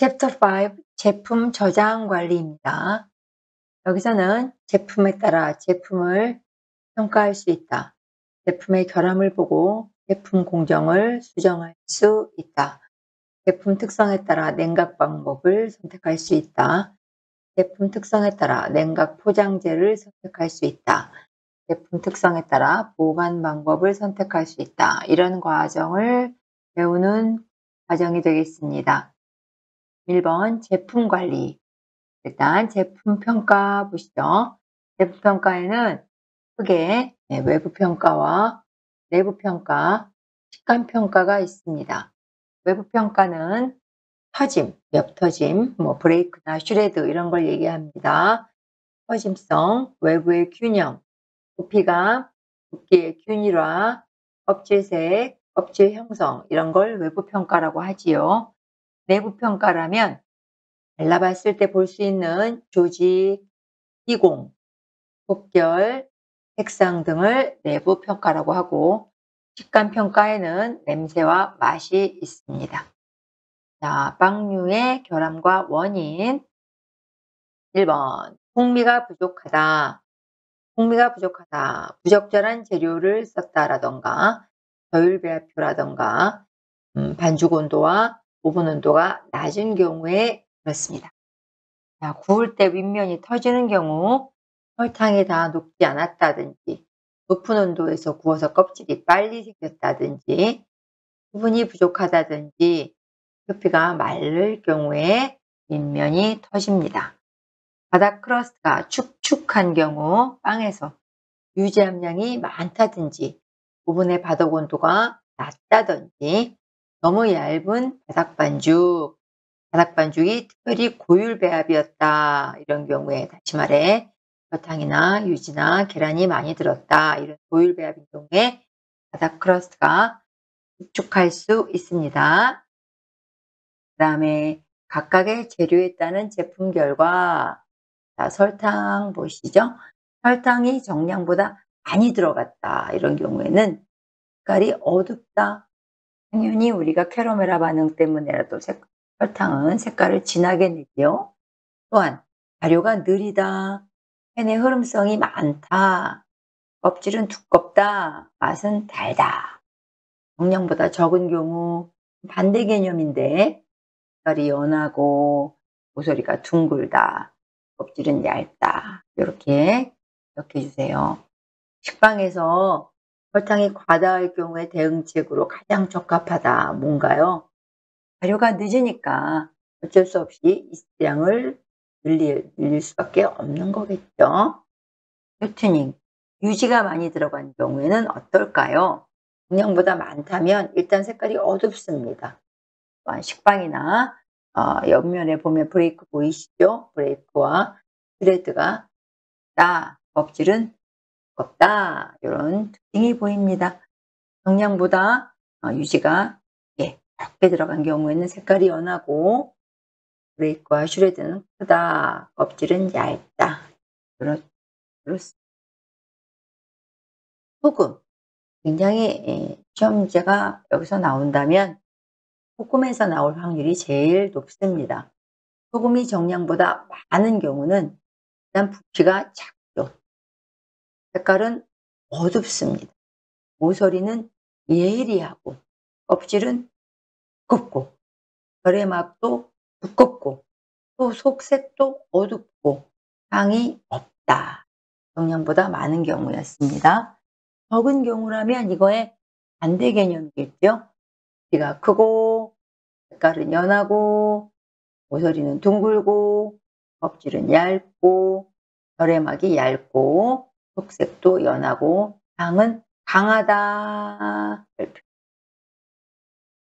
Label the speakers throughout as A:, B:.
A: 챕터 5 제품 저장 관리입니다. 여기서는 제품에 따라 제품을 평가할 수 있다. 제품의 결함을 보고 제품 공정을 수정할 수 있다. 제품 특성에 따라 냉각 방법을 선택할 수 있다. 제품 특성에 따라 냉각 포장재를 선택할 수 있다. 제품 특성에 따라 보관 방법을 선택할 수 있다. 이런 과정을 배우는 과정이 되겠습니다. 1번 제품 관리. 일단 제품 평가 보시죠. 제품 평가에는 크게 외부 평가와 내부 평가, 식감 평가가 있습니다. 외부 평가는 터짐, 옆 터짐, 브레이크나 슈레드 이런 걸 얘기합니다. 터짐성, 외부의 균형, 부피감, 두께의 균일화, 껍질색, 껍질 형성 이런 걸 외부 평가라고 하지요. 내부 평가라면 발라봤을 때 볼 수 있는 조직, 희공, 곱결, 색상 등을 내부 평가라고 하고 식감 평가에는 냄새와 맛이 있습니다. 자, 빵류의 결함과 원인 1번 풍미가 부족하다. 풍미가 부족하다. 부적절한 재료를 썼다라던가 저율배합표라던가 반죽 온도와 오븐 온도가 낮은 경우에 그렇습니다. 자, 구울 때 윗면이 터지는 경우 설탕이 다 녹지 않았다든지 높은 온도에서 구워서 껍질이 빨리 생겼다든지 수분이 부족하다든지 표피가 마를 경우에 윗면이 터집니다. 바닥 크러스트가 축축한 경우 빵에서 유지 함량이 많다든지 오븐의 바닥 온도가 낮다든지 너무 얇은 바닥 반죽이 특별히 고율 배합이었다. 이런 경우에 다시 말해 설탕이나 유지나 계란이 많이 들었다. 이런 고율 배합인 경우에 바닥 크러스트가 축축할 수 있습니다. 그 다음에 각각의 재료에 따른 제품 결과 자, 설탕 보시죠. 설탕이 정량보다 많이 들어갔다. 이런 경우에는 색깔이 어둡다. 당연히 우리가 캐러멜화 반응 때문에라도 설탕은 색깔을 진하게 내죠. 또한 발효가 느리다. 팬의 흐름성이 많다. 껍질은 두껍다. 맛은 달다. 정량보다 적은 경우 반대 개념인데 색깔이 연하고 모서리가 둥글다. 껍질은 얇다. 이렇게 기억해 주세요. 식빵에서 설탕이 과다할 경우에 대응책으로 가장 적합하다. 뭔가요? 발효가 늦으니까 어쩔 수 없이 이스트량을 늘릴 수밖에 없는 거겠죠. 튜닝, 유지가 많이 들어간 경우에는 어떨까요? 용량보다 많다면 일단 색깔이 어둡습니다. 또한 식빵이나 옆면에 보면 브레이크 보이시죠? 브레이크와 스레드가 껍질은 두껍다. 이런 특징이 보입니다. 정량보다 유지가 적게 들어간 경우에는 색깔이 연하고 브레이크와 슈레드는 크다. 껍질은 얇다. 그렇습니다. 소금. 굉장히 시험 문제가 여기서 나온다면 소금에서 나올 확률이 제일 높습니다. 소금이 정량보다 많은 경우는 일단 부피가 작죠. 색깔은 어둡습니다. 모서리는 예리하고 껍질은 두껍고 결의막도 두껍고 또 속색도 어둡고 향이 없다. 정량보다 많은 경우였습니다. 적은 경우라면 이거의 반대 개념이겠죠. 키가 크고 색깔은 연하고 모서리는 둥글고 껍질은 얇고 결의막이 얇고 속색도 연하고 향은 강하다.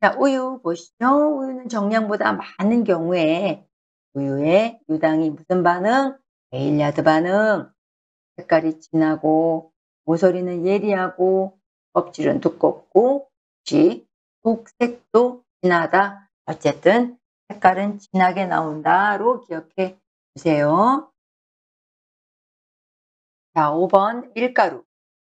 A: 자, 우유 보시죠. 우유는 정량보다 많은 경우에 우유의 유당이 무슨 반응? 메일야드 반응. 색깔이 진하고 모서리는 예리하고 껍질은 두껍고 속색도 진하다. 어쨌든 색깔은 진하게 나온다로 기억해 주세요. 자, 5번 밀가루.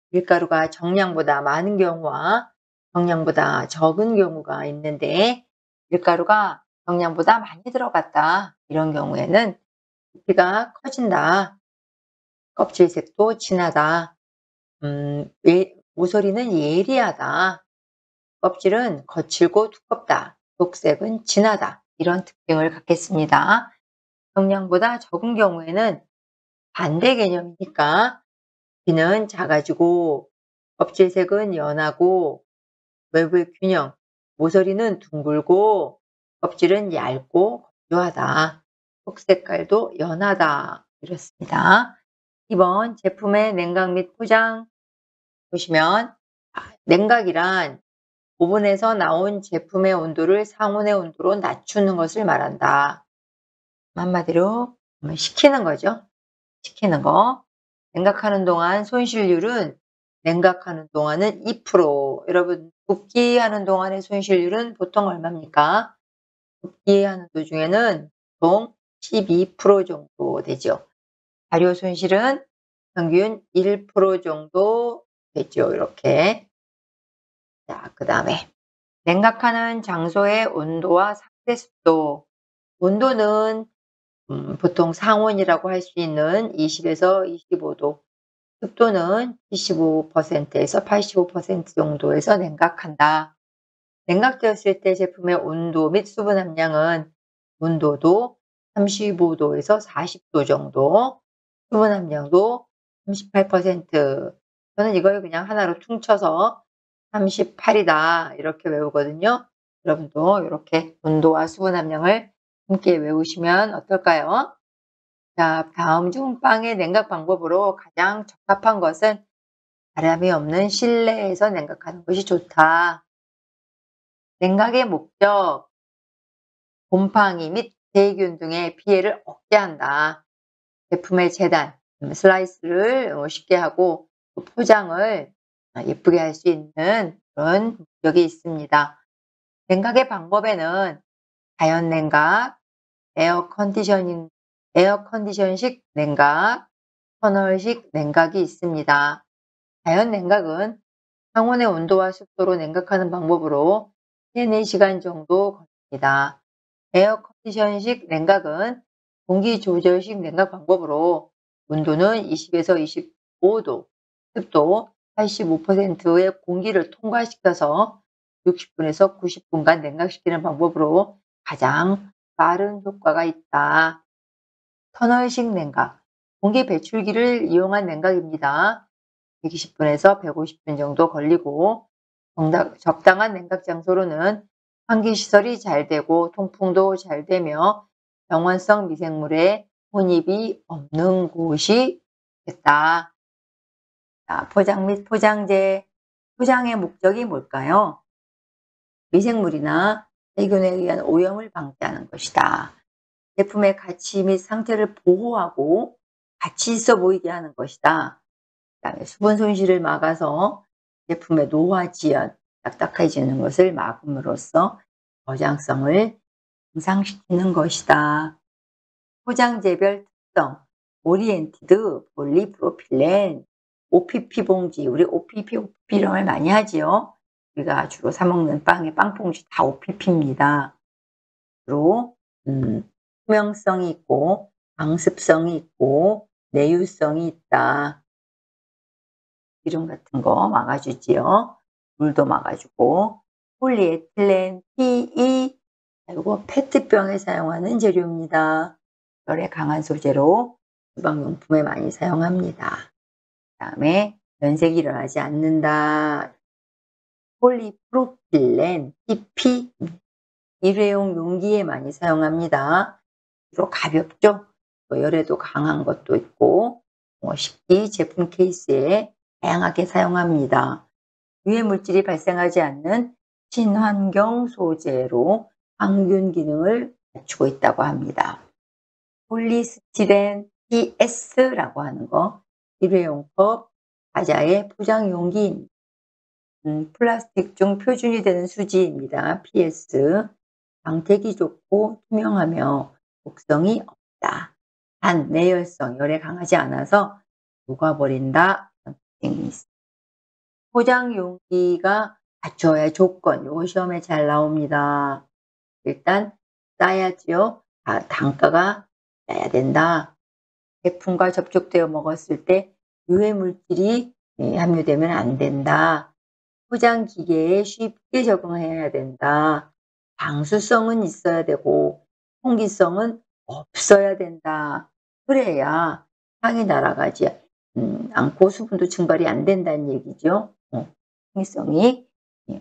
A: 밀가루가 정량보다 많은 경우와 정량보다 적은 경우가 있는데 밀가루가 정량보다 많이 들어갔다. 이런 경우에는 부피가 커진다. 껍질색도 진하다. 모서리는 예리하다. 껍질은 거칠고 두껍다. 녹색은 진하다. 이런 특징을 갖겠습니다. 정량보다 적은 경우에는 반대 개념이니까 키는 작아지고 껍질색은 연하고 외부의 균형, 모서리는 둥글고 껍질은 얇고 건조하다. 속 색깔도 연하다. 이렇습니다. 2번 제품의 냉각 및 포장 보시면 냉각이란 오븐에서 나온 제품의 온도를 상온의 온도로 낮추는 것을 말한다. 한마디로 식히는 거죠. 식히는 거. 냉각하는 동안 손실률은 냉각하는 동안은 2%. 여러분 굽기하는 동안의 손실률은 보통 얼마입니까? 굽기하는 도중에는 보통 12% 정도 되죠. 발효 손실은 평균 1% 정도 되죠. 이렇게. 자, 그 다음에 냉각하는 장소의 온도와 상대 습도. 온도는 보통 상온이라고 할 수 있는 20에서 25도, 습도는 75%에서 85% 정도에서 냉각한다. 냉각되었을 때 제품의 온도 및 수분 함량은 온도도 35도에서 40도 정도, 수분 함량도 38%. 저는 이걸 그냥 하나로 퉁쳐서 38이다 이렇게 외우거든요. 여러분도 이렇게 온도와 수분 함량을 함께 외우시면 어떨까요? 자, 다음 중 빵의 냉각 방법으로 가장 적합한 것은 바람이 없는 실내에서 냉각하는 것이 좋다. 냉각의 목적, 곰팡이 및 세균 등의 피해를 억제한다. 제품의 재단, 슬라이스를 쉽게 하고 포장을 예쁘게 할 수 있는 그런 목적이 있습니다. 냉각의 방법에는 자연 냉각, 에어컨디션식 냉각, 터널식 냉각이 있습니다. 자연 냉각은 상온의 온도와 습도로 냉각하는 방법으로 3-4시간 정도 걸립니다. 에어컨디션식 냉각은 공기 조절식 냉각 방법으로 온도는 20에서 25도, 습도 85%의 공기를 통과시켜서 60분에서 90분간 냉각시키는 방법으로 가장 빠른 효과가 있다. 터널식 냉각, 공기 배출기를 이용한 냉각입니다. 120분에서 150분 정도 걸리고 적당한 냉각 장소로는 환기시설이 잘 되고 통풍도 잘 되며 병원성 미생물의 혼입이 없는 곳이 됐다. 자, 포장 및 포장재. 포장의 목적이 뭘까요? 미생물이나 세균에 의한 오염을 방지하는 것이다. 제품의 가치 및 상태를 보호하고 가치 있어 보이게 하는 것이다. 그다음에 수분 손실을 막아서 제품의 노화 지연, 딱딱해지는 것을 막음으로써 저장성을 향상시키는 것이다. 포장재별 특성, 오리엔티드, 폴리프로필렌, OPP 봉지, 우리 OPP 이름을 많이 하지요. 우리가 주로 사 먹는 빵의 빵봉지 다 OPP입니다. 주로 투명성이 있고 방습성이 있고 내유성이 있다. 기름 같은 거 막아주지요. 물도 막아주고 폴리에틸렌, PE 그리고 페트병에 사용하는 재료입니다. 열에 강한 소재로 주방용품에 많이 사용합니다. 그 다음에 변색이 일어나지 않는다. 폴리프로필렌, PP 일회용 용기에 많이 사용합니다. 주로 가볍죠. 또 열에도 강한 것도 있고 식기 제품 케이스에 다양하게 사용합니다. 유해 물질이 발생하지 않는 친환경 소재로 항균 기능을 갖추고 있다고 합니다. 폴리스티렌 PS라고 하는 거, 일회용 컵, 과자의 포장 용기입니다. 플라스틱 중 표준이 되는 수지입니다. PS. 광택이 좋고 투명하며 독성이 없다. 단 내열성, 열에 강하지 않아서 녹아버린다. 포장 용기가 갖춰야 할 조건, 요거 시험에 잘 나옵니다. 일단 싸야지요. 단가가 싸야 된다. 제품과 접촉되어 먹었을 때 유해 물질이 함유되면 안 된다. 포장 기계에 쉽게 적응해야 된다. 방수성은 있어야 되고 통기성은 없어야 된다. 그래야 향이 날아가지 않고 수분도 증발이 안 된다는 얘기죠. 통기성이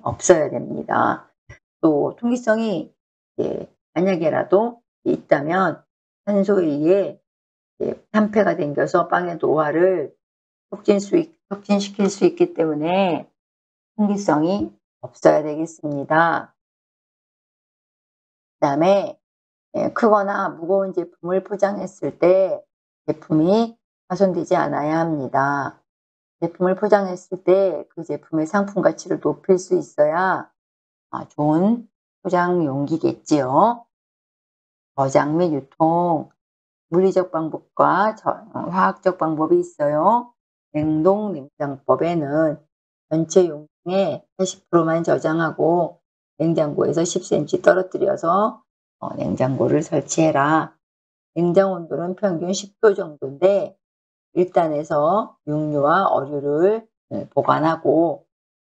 A: 없어야 됩니다. 또 통기성이 만약에라도 있다면 산소에 의해 탄패가 생겨서 빵의 노화를 촉진시킬 수 있기 때문에 통기성이 없어야 되겠습니다. 그다음에 크거나 무거운 제품을 포장했을 때 제품이 훼손되지 않아야 합니다. 제품을 포장했을 때 그 제품의 상품 가치를 높일 수 있어야 좋은 포장 용기겠지요. 저장 및 유통, 물리적 방법과 화학적 방법이 있어요. 냉동 냉장법에는 전체 용량의 80%만 저장하고 냉장고에서 10cm 떨어뜨려서 냉장고를 설치해라. 냉장 온도는 평균 10도 정도인데 1단에서 육류와 어류를 보관하고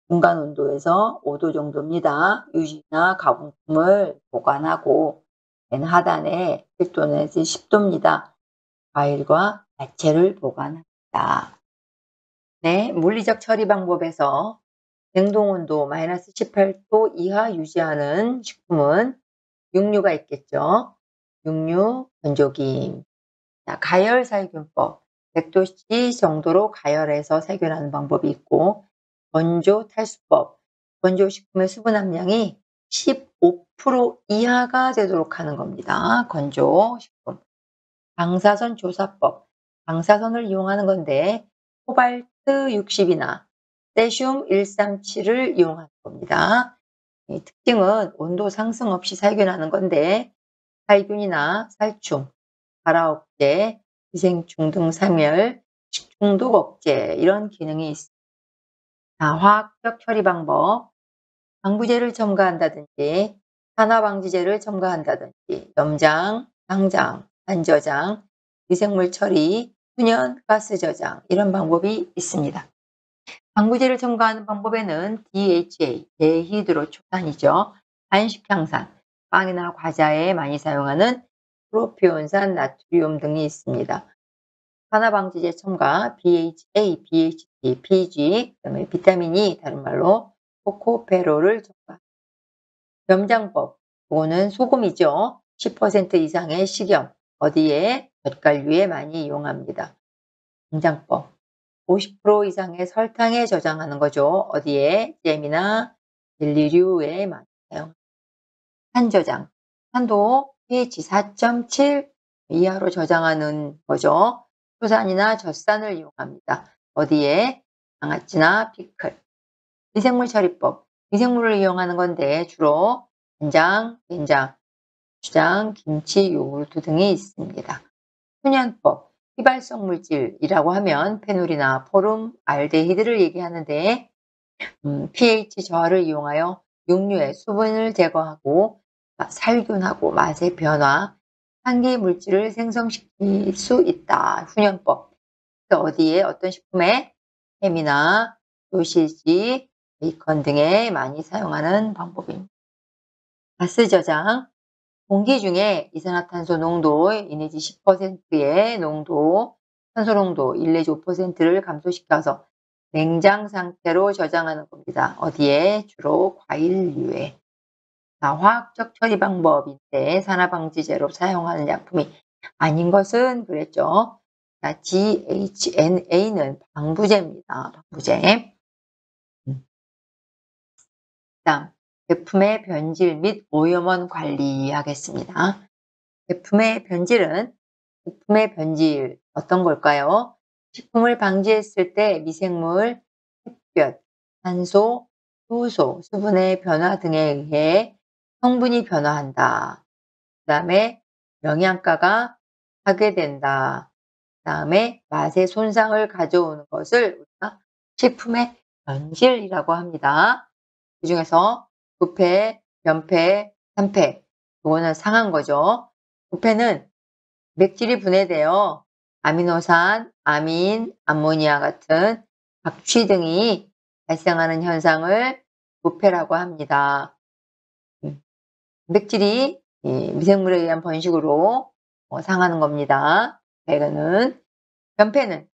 A: 중간 온도에서 5도 정도입니다. 유지나 가공품을 보관하고 맨 하단에 7도에서 10도입니다. 과일과 야채를 보관합니다. 네, 물리적 처리 방법에서 냉동 온도 마이너스 18도 이하 유지하는 식품은 육류가 있겠죠. 육류 건조기. 가열 살균법. 100도씨 정도로 가열해서 살균하는 방법이 있고 건조 탈수법. 건조식품의 수분 함량이 15% 이하가 되도록 하는 겁니다. 건조식품. 방사선 조사법. 방사선을 이용하는 건데 코발트 60이나 세슘 137을 이용하는 겁니다. 특징은 온도 상승 없이 살균하는 건데 살균이나 살충, 발화 억제, 기생충 등 사멸, 중독 억제 이런 기능이 있습니다. 화학적 처리 방법, 방부제를 첨가한다든지 산화방지제를 첨가한다든지 염장, 상장, 반저장, 미생물 처리, 순연, 가스 저장 이런 방법이 있습니다. 방부제를 첨가하는 방법에는 DHA, 데히드로초산이죠. 한식향산, 빵이나 과자에 많이 사용하는 프로피온산 나트륨 등이 있습니다. 산화방지제 첨가 BHA, BHT, PG, 그다음에 비타민 E, 다른 말로 코코페롤을 첨가. 염장법, 이거는 소금이죠. 10% 이상의 식염, 어디에? 젓갈류에 많이 이용합니다. 염장법, 50% 이상의 설탕에 저장하는 거죠. 어디에? 잼이나 젤리류에 많이 사용합니다. 산저장, 산도 pH 4.7 이하로 저장하는 거죠. 초산이나 젖산을 이용합니다. 어디에? 장아찌나 피클. 미생물 처리법, 미생물을 이용하는 건데 주로 간장, 된장, 주장, 김치, 요구르트 등이 있습니다. 순연법, 휘발성 물질이라고 하면 페놀이나 포름, 알데히드를 얘기하는데 pH 저하를 이용하여 육류의 수분을 제거하고 살균하고 맛의 변화, 한계 물질을 생성시킬 수 있다. 훈연법. 어디에 어떤 식품에 햄이나 소시지, 베이컨 등에 많이 사용하는 방법입니다. 가스 저장. 공기 중에 이산화탄소 농도 1 내지 10%의 농도, 산소 농도 1 내지 5%를 감소시켜서 냉장 상태로 저장하는 겁니다. 어디에? 주로 과일류에. 화학적 처리 방법인데 산화방지제로 사용하는 약품이 아닌 것은 그랬죠. GHNA는 방부제입니다. 방부제. 다음, 제품의 변질 및 오염원 관리하겠습니다. 제품의 변질 어떤 걸까요? 식품을 방지했을 때 미생물, 햇볕, 산소, 효소, 수분의 변화 등에 의해 성분이 변화한다. 그 다음에 영양가가 파괴된다. 그 다음에 맛의 손상을 가져오는 것을 우리가 식품의 변질이라고 합니다. 그 중에서 부패, 변패, 산패 요거는 상한 거죠. 부패는 맥질이 분해되어 아미노산, 아민, 암모니아 같은 박취 등이 발생하는 현상을 부패라고 합니다. 단백질이 미생물에 의한 번식으로 상하는 겁니다. 배가는 변폐는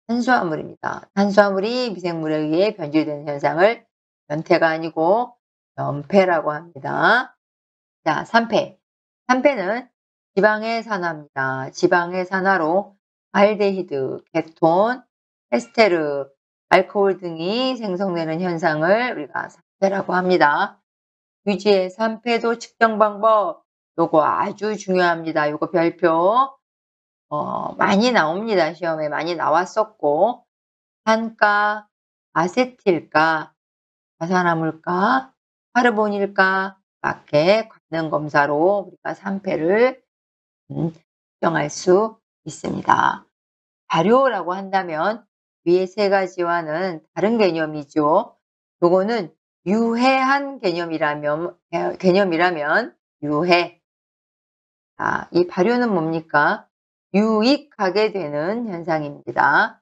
A: 탄수화물입니다. 탄수화물이 미생물에 의해 변질되는 현상을 변태가 아니고 변폐라고 합니다. 자, 산패. 산패는 지방의 산화입니다. 지방의 산화로 알데히드, 케톤, 에스테르, 알코올 등이 생성되는 현상을 우리가 산패라고 합니다. 유지의 산패도 측정 방법, 요거 아주 중요합니다. 요거 별표 많이 나옵니다. 시험에 많이 나왔었고, 산가, 아세틸가, 과산화물가, 카르본일가 맞게 관능 검사로 우리가 산패를 측정할 수 있습니다. 발효라고 한다면 위의 세 가지와는 다른 개념이죠. 요거는 유해한 개념이라면 유해. 자, 이 발효는 뭡니까? 유익하게 되는 현상입니다.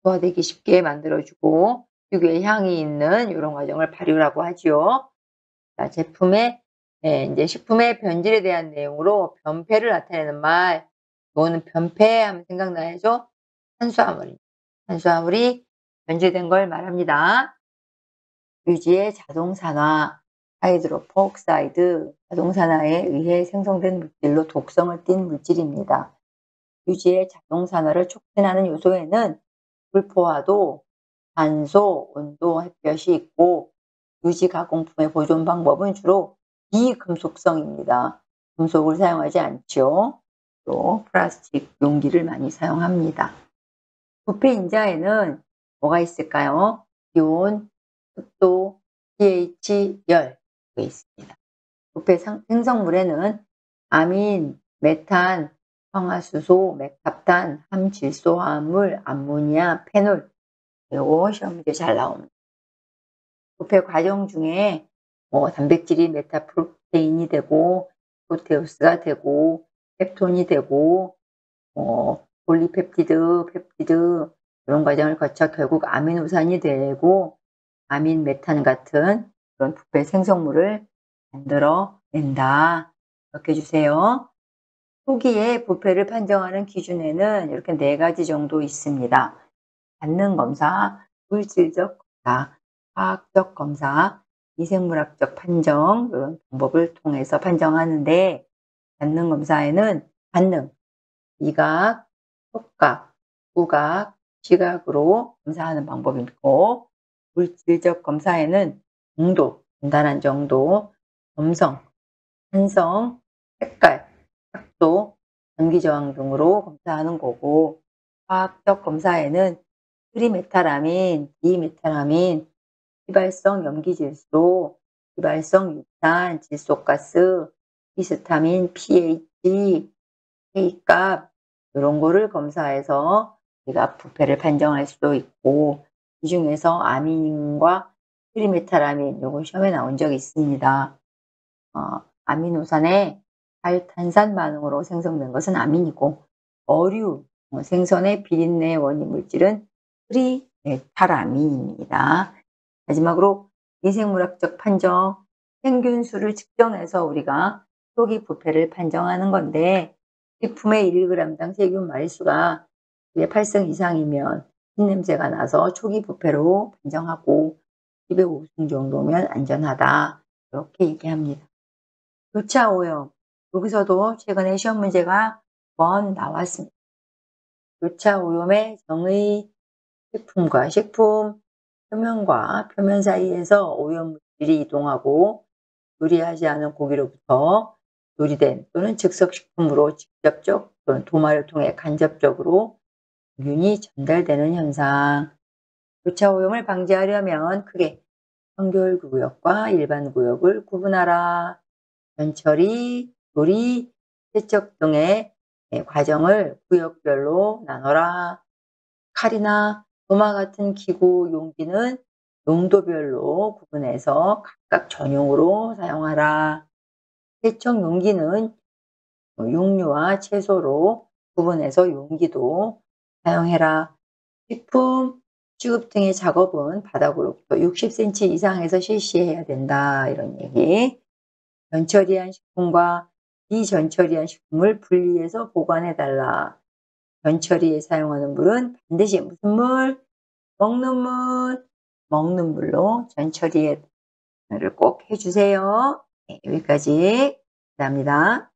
A: 소화되기 쉽게 만들어주고 특유의 향이 있는 이런 과정을 발효라고 하죠. 자, 이제 식품의 변질에 대한 내용으로 변폐를 나타내는 말. 이거는 변폐 하면 생각나야죠? 탄수화물입니다. 탄수화물이 변질된 걸 말합니다. 유지의 자동산화, 하이드로퍼옥사이드, 자동산화에 의해 생성된 물질로 독성을 띤 물질입니다. 유지의 자동산화를 촉진하는 요소에는 불포화도, 산소, 온도, 햇볕이 있고 유지 가공품의 보존 방법은 주로 비금속성입니다. 금속을 사용하지 않죠. 또 플라스틱 용기를 많이 사용합니다. 부패 인자에는 뭐가 있을까요? 기온, 습도, pH, 열 있습니다. 부패 생성물에는 아민, 메탄, 황화수소, 맥탑탄, 함질소화합물, 암모니아, 페놀 이거 시험 문제 잘 나옵니다. 부패 과정 중에 단백질이 메타프로테인이 되고 프로테우스가 되고 펩톤이 되고 폴리펩티드, 펩티드 이런 과정을 거쳐 결국 아미노산이 되고 아민, 메탄 같은 그런 부패 생성물을 만들어낸다. 이렇게 해주세요. 초기에 부패를 판정하는 기준에는 이렇게 4가지 정도 있습니다. 받는 검사, 물질적 검사, 화학적 검사, 미생물학적 판정 이런 방법을 통해서 판정하는데 받는 검사에는 받는 미각, 촉각, 후각, 시각으로 검사하는 방법이 있고 물질적 검사에는 정도, 간단한 정도, 점성, 산성, 색깔, 탁도, 전기 저항 등으로 검사하는 거고 화학적 검사에는 트리메탈아민, 디메탈아민, 휘발성 염기질소, 휘발성 유탄, 질소가스, 히스타민, pH, K값 이런 거를 검사해서 우리가 부패를 판정할 수도 있고 이 중에서 아민과 트리메탈아민 요거 시험에 나온 적이 있습니다. 아미노산의 발탄산 반응으로 생성된 것은 아민이고 어류 생선의 비린내 원인 물질은 트리메탈아민입니다. 마지막으로 미생물학적 판정 평균수를 측정해서 우리가 초기 부패를 판정하는 건데 식품의 1g당 세균 마리수가 208성 이상이면 흰냄새가 나서 초기 부패로 판정하고 205승 정도면 안전하다. 이렇게 얘기합니다. 교차 오염. 여기서도 최근에 시험 문제가 번 나왔습니다. 교차 오염의 정의 식품과 식품 표면과 표면 사이에서 오염물질이 이동하고 조리하지 않은 고기로부터 조리된 또는 즉석식품으로 직접적 또는 도마를 통해 간접적으로 균이 전달되는 현상. 교차 오염을 방지하려면 크게 청결 구역과 일반 구역을 구분하라. 전처리, 조리, 세척 등의 과정을 구역별로 나눠라. 칼이나 도마 같은 기구 용기는 용도별로 구분해서 각각 전용으로 사용하라. 세척 용기는 육류와 채소로 구분해서 용기도 사용해라. 식품 취급 등의 작업은 바닥으로부터 60cm 이상에서 실시해야 된다. 이런 얘기. 전처리한 식품과 비전처리한 식품을 분리해서 보관해 달라. 전처리에 사용하는 물은 반드시 무슨 물? 먹는 물. 먹는 물로 전처리를 꼭 해주세요. 네, 여기까지 감사합니다.